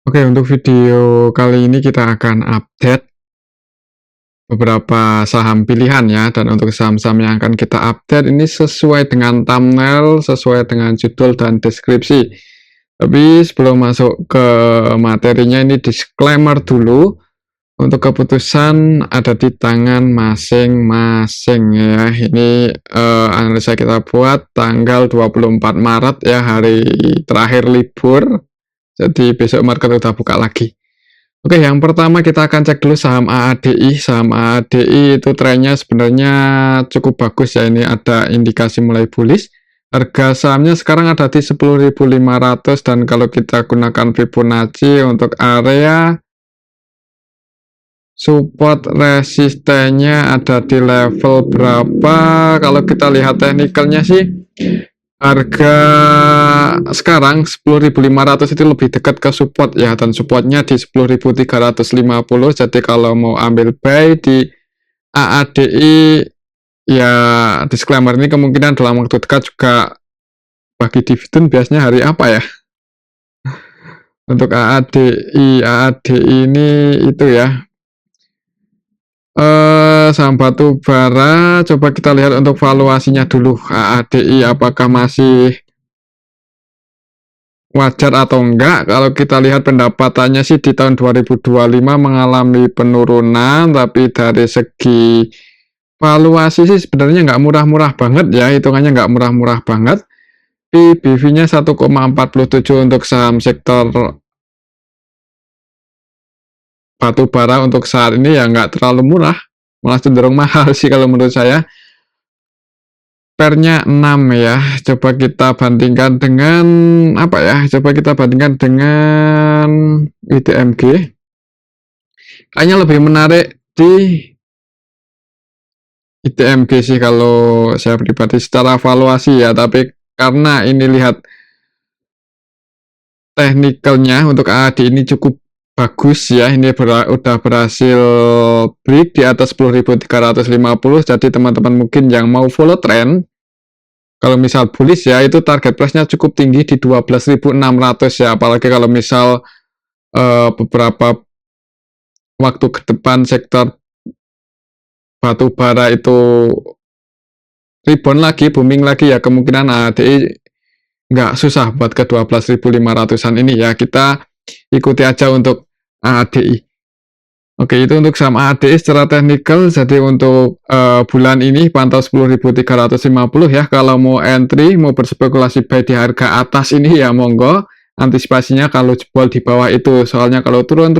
Oke, untuk video kali ini kita akan update beberapa saham pilihan ya, dan untuk saham-saham yang akan kita update ini sesuai dengan thumbnail, sesuai dengan judul dan deskripsi. Tapi sebelum masuk ke materinya ini disclaimer dulu, untuk keputusan ada di tangan masing-masing ya. Ini analisa kita buat tanggal 24 Maret ya, hari terakhir libur. Jadi besok market udah buka lagi. Oke, yang pertama kita akan cek dulu saham AADI. Saham AADI itu trennya sebenarnya cukup bagus ya. Ini ada indikasi mulai bullish. Harga sahamnya sekarang ada di 10.500 dan kalau kita gunakan Fibonacci untuk area support resistennya ada di level berapa? Kalau kita lihat teknikalnya sih harga sekarang 10.500 itu lebih dekat ke support ya, dan supportnya di 10.350. Jadi kalau mau ambil buy di AADI ya, disclaimer ini kemungkinan dalam waktu dekat juga bagi dividen biasanya hari apa ya. Untuk AADI ini itu ya, saham batu bara. Coba kita lihat untuk valuasinya dulu. AADI apakah masih wajar atau enggak. Kalau kita lihat pendapatannya sih di tahun 2025 mengalami penurunan, tapi dari segi valuasi sih sebenarnya nggak murah-murah banget ya, hitungannya nggak murah-murah banget. PBV-nya 1,47 untuk saham sektor batu bara untuk saat ini ya nggak terlalu murah, malah cenderung mahal sih kalau menurut saya. Pernya 6 ya. Coba kita bandingkan dengan apa ya? Coba kita bandingkan dengan IDMG. Kayaknya lebih menarik di IDMG sih kalau saya pribadi secara valuasi ya, tapi karena ini lihat teknikalnya untuk AAD ini cukup bagus ya. Ini udah berhasil break di atas 10.350. Jadi teman-teman mungkin yang mau follow trend, kalau misal bullish ya, itu target price-nya cukup tinggi di 12.600 ya. Apalagi kalau misal beberapa waktu ke depan sektor batu bara itu rebound lagi, booming lagi ya, kemungkinan ADI nggak susah buat ke 12.500-an ini ya. Kita ikuti aja untuk ADI. Oke, itu untuk saham ADI secara teknikal. Jadi untuk bulan ini pantau 10.350 ya. Kalau mau entry, mau berspekulasi buy di harga atas ini ya monggo. Antisipasinya kalau jebol di bawah itu. Soalnya kalau turun,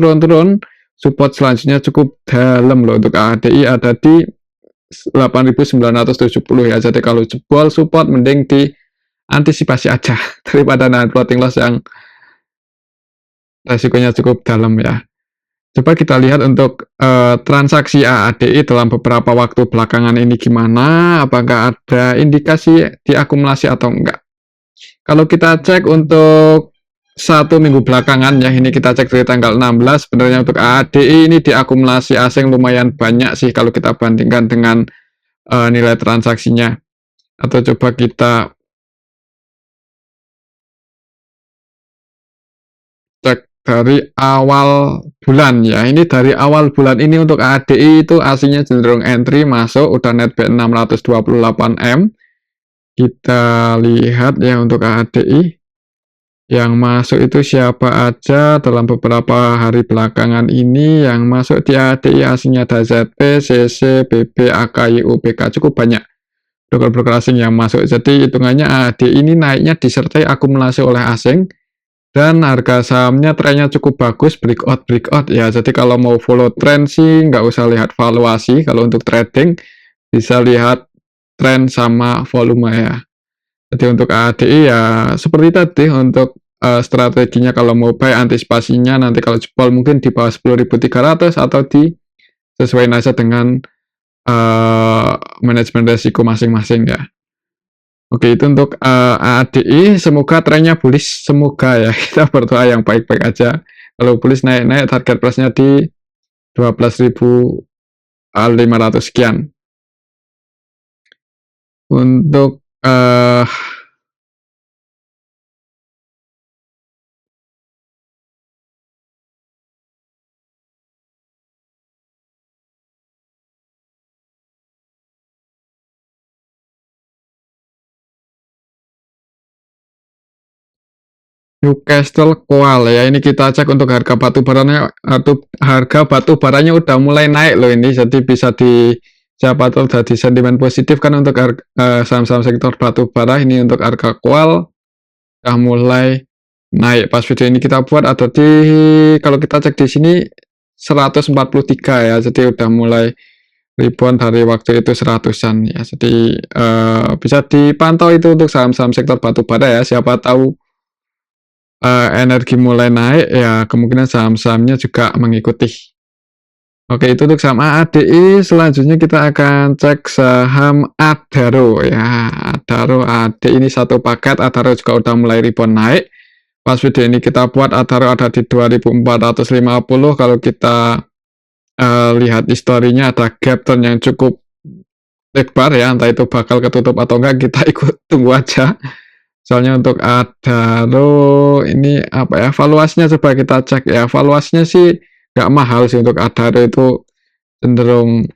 support selanjutnya cukup dalam loh. Untuk ADI ada di 8.970 ya. Jadi kalau jebol support mending di antisipasi aja daripada nahan floating loss yang resikonya cukup dalam ya. Coba kita lihat untuk transaksi AADI dalam beberapa waktu belakangan ini gimana, apakah ada indikasi diakumulasi atau enggak. Kalau kita cek untuk 1 minggu belakangan ya, ini kita cek dari tanggal 16, sebenarnya untuk AADI ini diakumulasi asing lumayan banyak sih kalau kita bandingkan dengan nilai transaksinya. Atau coba kita cek dari awal bulan ya. Ini dari awal bulan ini untuk ADI itu aslinya cenderung entry masuk, udah netback 628 M. Kita lihat ya untuk ADI yang masuk itu siapa aja dalam beberapa hari belakangan ini. Yang masuk di ADI aslinya ada ZP, CC, BB, AKY, UPK, cukup banyak broker-broker asing yang masuk. Jadi hitungannya ADI ini naiknya disertai akumulasi oleh asing. Dan harga sahamnya trennya cukup bagus, breakout ya. Jadi kalau mau follow trend sih nggak usah lihat valuasi. Kalau untuk trading bisa lihat trend sama volume ya. Jadi untuk ADI ya seperti tadi untuk strateginya, kalau mau buy antisipasinya nanti kalau jebol mungkin di bawah 10.300 atau di sesuai aja dengan manajemen resiko masing-masing ya. Oke, itu untuk ADI, semoga trennya bullish, semoga ya. Kita berdoa yang baik-baik aja. Kalau bullish naik-naik, target price-nya di 12.500 sekian. Untuk Newcastle Coal ya, ini kita cek untuk harga batu baranya, atau harga batu baranya udah mulai naik loh ini, jadi bisa di siapa tahu jadi sentimen positif kan untuk saham-saham sektor batu bara. Ini untuk harga coal udah mulai naik. Pas video ini kita buat ada di, kalau kita cek di sini 143 ya, jadi udah mulai rebound dari waktu itu 100-an ya, jadi bisa dipantau itu untuk saham-saham sektor batu bara ya, siapa tahu energi mulai naik ya, kemungkinan saham-sahamnya juga mengikuti. Oke, itu untuk saham AADI. Selanjutnya kita akan cek saham Adaro ya. Adaro ADI ini satu paket. Adaro juga udah mulai rebound naik. Pas video ini kita buat, Adaro ada di 2450. Kalau kita lihat historinya, ada gap turn yang cukup lebar ya, entah itu bakal ketutup atau enggak, kita ikut tunggu aja. Soalnya untuk Adaro ini apa ya, valuasinya coba kita cek ya. Valuasinya sih nggak mahal sih untuk Adaro, itu cenderung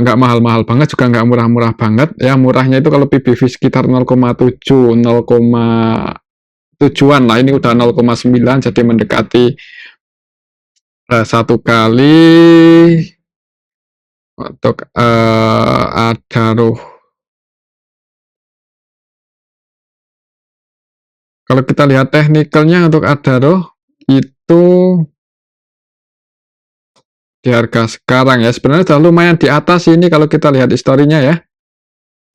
nggak mahal-mahal banget, juga nggak murah-murah banget ya. Murahnya itu kalau PBV sekitar 0,7, 0,7-an lah. Ini udah 0,9, jadi mendekati satu kali untuk Adaro. Kalau kita lihat teknikalnya untuk Adaro itu di harga sekarang ya, sebenarnya sudah lumayan di atas ini kalau kita lihat historinya ya.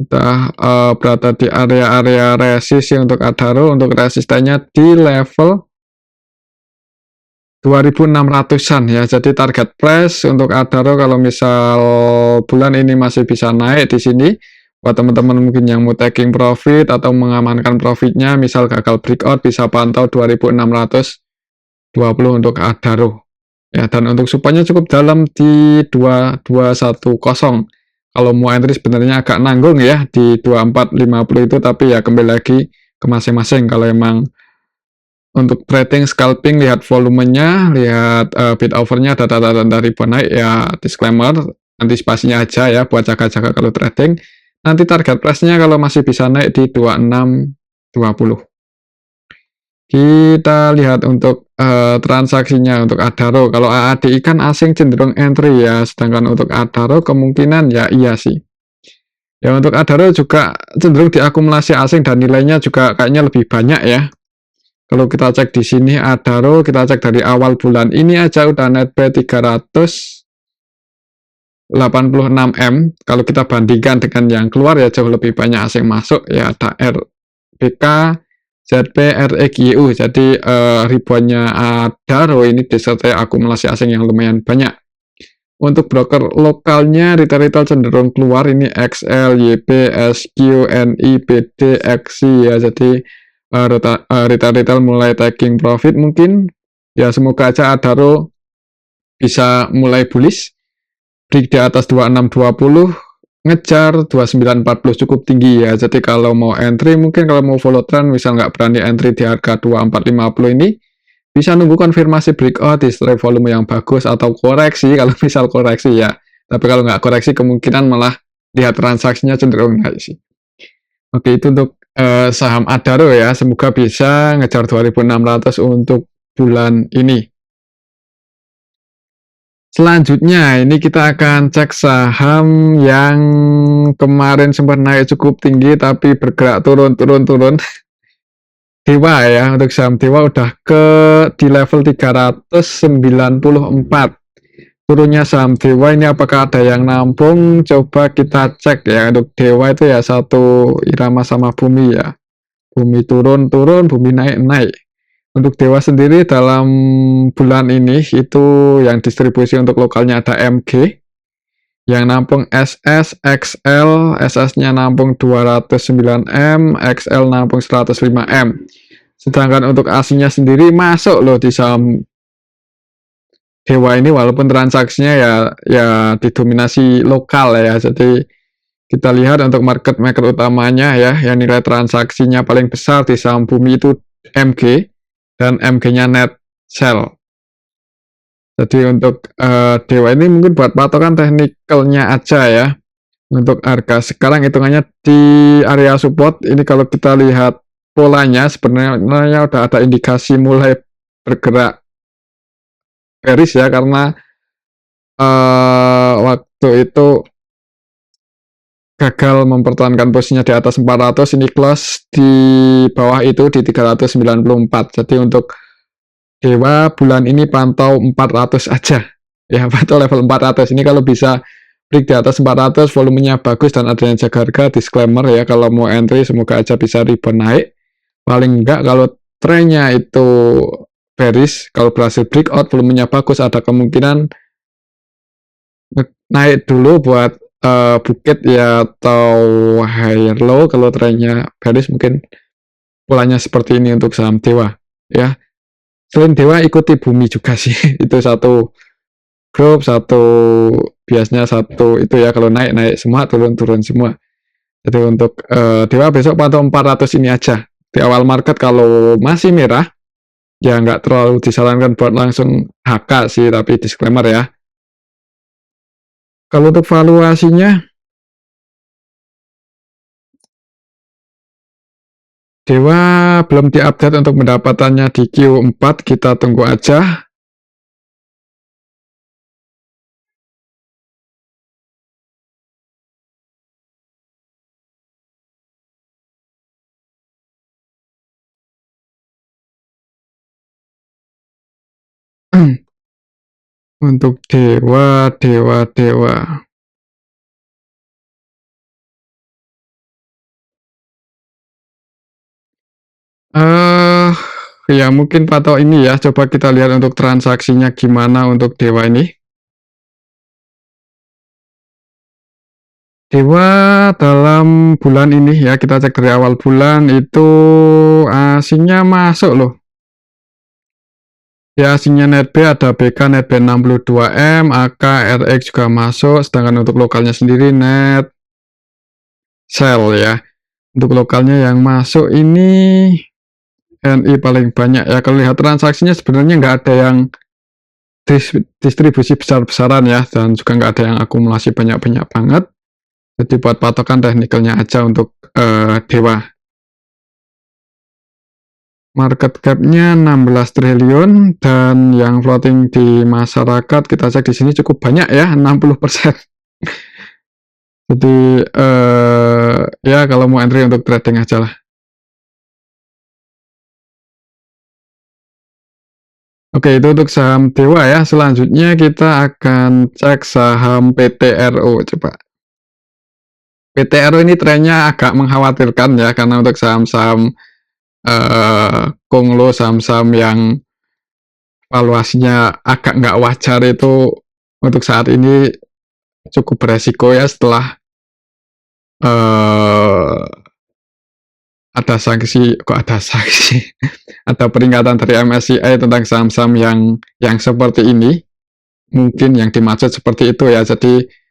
Udah berada di area-area resist untuk Adaro. Untuk resistennya di level 2600-an ya. Jadi target price untuk Adaro kalau misal bulan ini masih bisa naik di sini, buat teman-teman mungkin yang mau taking profit atau mengamankan profitnya, misal gagal breakout, bisa pantau 2620 untuk Adaro ya. Dan untuk supply-nya cukup dalam di 2210. Kalau mau entry sebenarnya agak nanggung ya di 2450 itu, tapi ya kembali lagi ke masing-masing. Kalau emang untuk trading scalping, lihat volumenya, lihat bid offernya, ada tanda-tanda rebound naik ya, disclaimer, antisipasinya aja ya buat jaga-jaga kalau trading. Nanti target price-nya kalau masih bisa naik di 2620. Kita lihat untuk transaksinya untuk Adaro. Kalau AADI kan asing cenderung entry ya, sedangkan untuk Adaro kemungkinan ya iya sih. Ya untuk Adaro juga cenderung diakumulasi asing dan nilainya juga kayaknya lebih banyak ya. Kalau kita cek di sini Adaro, kita cek dari awal bulan ini aja udah net buy 386M. Kalau kita bandingkan dengan yang keluar ya jauh lebih banyak asing masuk ya, ada RBK, ZP, REGU. Jadi ribuannya Adaro ini disertai akumulasi asing yang lumayan banyak. Untuk broker lokalnya retail cenderung keluar ini XL, YP, SQ, NI, BD, XI ya. Jadi retail mulai taking profit mungkin ya, semoga aja Adaro bisa mulai bullish, break di atas 2620, ngejar 2940 cukup tinggi ya. Jadi kalau mau entry, mungkin kalau mau follow trend, misal nggak berani entry di harga 2450 ini, bisa nunggu konfirmasi breakout di strike volume yang bagus atau koreksi kalau misal koreksi ya. Tapi kalau nggak koreksi, kemungkinan malah lihat transaksinya cenderung naik sih. Oke, itu untuk saham Adaro ya, semoga bisa ngejar 2600 untuk bulan ini. Selanjutnya ini kita akan cek saham yang kemarin sempat naik cukup tinggi tapi bergerak turun. Dewa ya, untuk saham Dewa udah di level 394. Turunnya saham Dewa ini apakah ada yang nampung? Coba kita cek ya. Untuk Dewa itu ya satu irama sama bumi ya. Bumi turun, bumi naik. Untuk Dewa sendiri dalam bulan ini itu yang distribusi untuk lokalnya ada MG, yang nampung SS, XL, SS-nya nampung 209M, XL nampung 105M. Sedangkan untuk aslinya sendiri masuk loh di saham Dewa ini, walaupun transaksinya ya didominasi lokal ya. Jadi kita lihat untuk market maker utamanya ya, yang nilai transaksinya paling besar di saham bumi itu MG, dan MG-nya net sell. Jadi untuk Dewa ini mungkin buat patokan teknikalnya aja ya. Untuk harga sekarang hitungannya di area support ini, kalau kita lihat polanya sebenarnya udah ada indikasi mulai bergerak bearish ya, karena waktu itu gagal mempertahankan posisinya di atas 400, ini close di bawah itu di 394. Jadi untuk Dewa bulan ini pantau 400 aja ya, pantau level 400. Ini kalau bisa break di atas 400, volumenya bagus dan adanya jaga harga, disclaimer ya, kalau mau entry semoga aja bisa rebound naik. Paling enggak kalau trennya itu bearish, kalau berhasil breakout volumenya bagus, ada kemungkinan naik dulu buat bukit ya, atau higher low. Kalau trennya bearish mungkin polanya seperti ini untuk saham Dewa ya. Selain Dewa ikuti bumi juga sih itu satu grup, satu biasanya satu itu ya, kalau naik semua, turun semua. Jadi untuk Dewa besok pantau 400 ini aja di awal market. Kalau masih merah ya nggak terlalu disarankan buat langsung HK sih, tapi disclaimer ya. Kalau untuk valuasinya, Dewa belum diupdate untuk pendapatannya di Q4, kita tunggu aja. Untuk Dewa. Ya mungkin patok ini ya, coba kita lihat untuk transaksinya gimana untuk Dewa ini. Dewa dalam bulan ini ya, kita cek dari awal bulan itu asingnya masuk loh. Ya, asingnya NetB ada BK, NetB 62M, AK, RX juga masuk, sedangkan untuk lokalnya sendiri Net Sell ya. Untuk lokalnya yang masuk ini NI paling banyak ya. Kalau lihat transaksinya sebenarnya nggak ada yang distribusi besar-besaran ya, dan juga nggak ada yang akumulasi banyak-banyak banget. Jadi buat patokan teknikalnya aja untuk Dewa. Market cap-nya 16 triliun dan yang floating di masyarakat kita cek di sini cukup banyak ya, 60%. Jadi ya kalau mau entry untuk trading aja lah. Oke, itu untuk saham Dewa ya. Selanjutnya kita akan cek saham PTRO coba. PTRO ini trennya agak mengkhawatirkan ya, karena untuk saham-saham Konglo, saham-saham yang valuasinya agak nggak wajar itu untuk saat ini cukup beresiko ya, setelah ada sanksi, ada peringatan dari MSCI tentang saham-saham yang seperti ini, mungkin yang dimaksud seperti itu ya. Jadi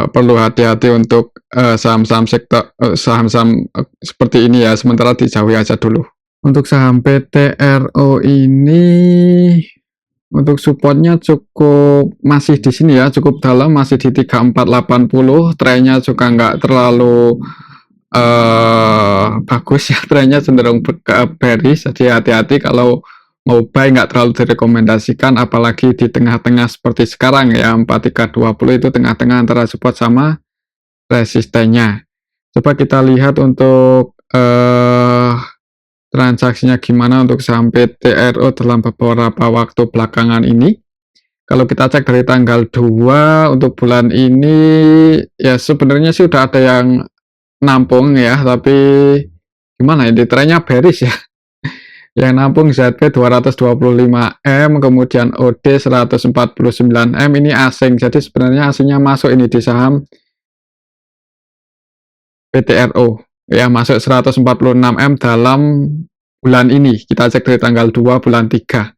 perlu hati-hati untuk saham-saham sektor, saham-saham seperti ini ya, sementara dijauhi aja dulu. Untuk saham PTRO ini untuk supportnya cukup masih di sini ya, cukup dalam, masih di 3480. Trennya juga nggak terlalu bagus ya, trennya cenderung bearish. Jadi hati-hati kalau mau buy, nggak terlalu direkomendasikan, apalagi di tengah-tengah seperti sekarang ya, 4320 itu tengah-tengah antara support sama resistennya. Coba kita lihat untuk transaksinya gimana untuk saham PTRO dalam beberapa waktu belakangan ini. Kalau kita cek dari tanggal 2 untuk bulan ini ya, sebenarnya sih udah ada yang nampung ya, tapi gimana ya, di trennya bearish ya. Yang nampung ZP 225M, kemudian OD 149M, ini asing. Jadi sebenarnya asingnya masuk ini di saham PTRO ya, masuk 146M dalam bulan ini. Kita cek dari tanggal 2 bulan 3.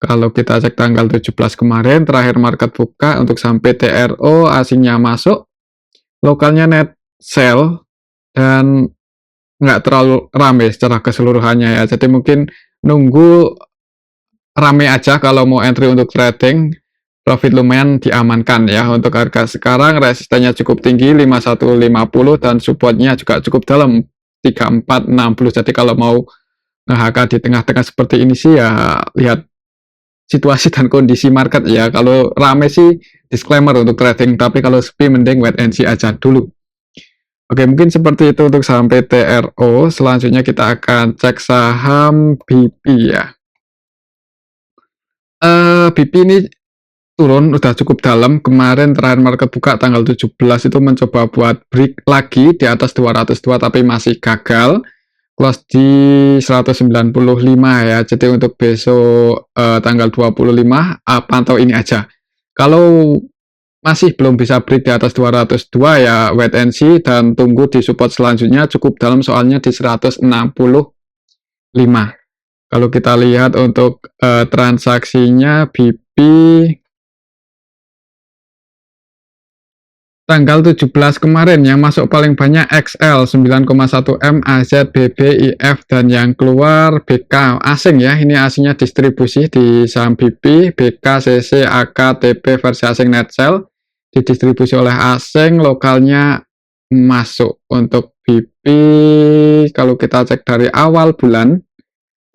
Kalau kita cek tanggal 17 kemarin terakhir market buka untuk saham PTRO, asingnya masuk, lokalnya net sell, dan nggak terlalu rame secara keseluruhannya ya. Jadi mungkin nunggu rame aja kalau mau entry untuk trading. Profit lumayan diamankan ya. Untuk harga sekarang resistennya cukup tinggi 5150 dan supportnya juga cukup dalam 3460. Jadi kalau mau nge-HK di tengah-tengah seperti ini sih ya lihat situasi dan kondisi market ya. Kalau rame sih disclaimer untuk trading, tapi kalau sepi mending wait and see aja dulu. Oke, mungkin seperti itu untuk saham PTRO. Selanjutnya kita akan cek saham BP ya. BP ini turun udah cukup dalam. Kemarin terakhir market buka tanggal 17 itu mencoba buat break lagi di atas 202 tapi masih gagal. Close di 195 ya. Jadi untuk besok tanggal 25 pantau ini aja. Kalau masih belum bisa break di atas 202 ya wait and see dan tunggu di support selanjutnya cukup dalam soalnya di 165. Kalau kita lihat untuk transaksinya BP tanggal 17 kemarin yang masuk paling banyak XL 9,1 M, AZ, BB, IF, dan yang keluar BK asing ya. Ini asingnya distribusi di saham BP, BK, CC, AK, TP versi asing net sell didistribusi oleh asing, lokalnya masuk. Untuk BP kalau kita cek dari awal bulan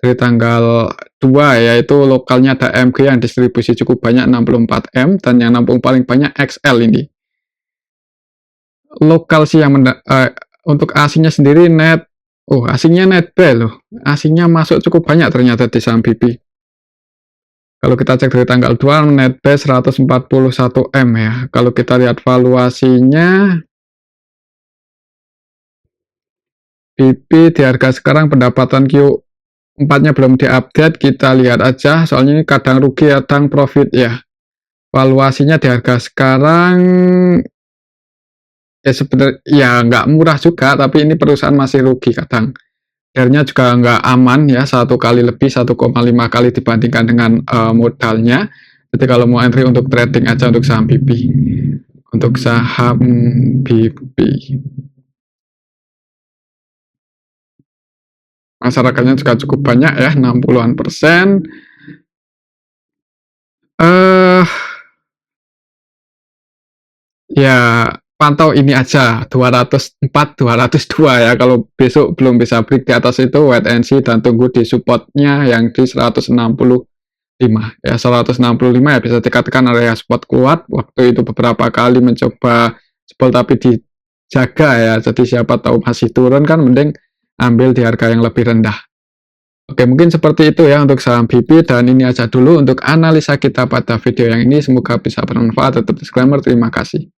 dari tanggal 2 yaitu lokalnya ada MG yang distribusi cukup banyak 64 M dan yang nampung paling banyak XL ini. Lokal sih yang untuk asingnya sendiri net asingnya net B loh, asingnya masuk cukup banyak ternyata di saham BP. Kalau kita cek dari tanggal 2 net B 141 M ya. Kalau kita lihat valuasinya BP di harga sekarang pendapatan Q4 nya belum diupdate, kita lihat aja soalnya ini kadang rugi kadang profit ya. Valuasinya di harga sekarang ya sebenarnya ya nggak murah juga, tapi ini perusahaan masih rugi kadang. Share-nya juga nggak aman ya, 1 kali lebih 1,5 kali dibandingkan dengan modalnya. Jadi kalau mau entry untuk trading aja untuk saham BP. Untuk saham BP. Masyarakatnya juga cukup banyak ya, 60-an%. Ya pantau ini aja 204 202 ya. Kalau besok belum bisa break di atas itu wait and see dan tunggu di supportnya yang di 165 ya. 165 ya bisa dikatakan area support kuat. Waktu itu beberapa kali mencoba support tapi dijaga ya. Jadi siapa tahu masih turun kan mending ambil di harga yang lebih rendah. Oke, mungkin seperti itu ya untuk saham BP, dan ini aja dulu untuk analisa kita pada video yang ini. Semoga bisa bermanfaat. Tetap disclaimer, terima kasih.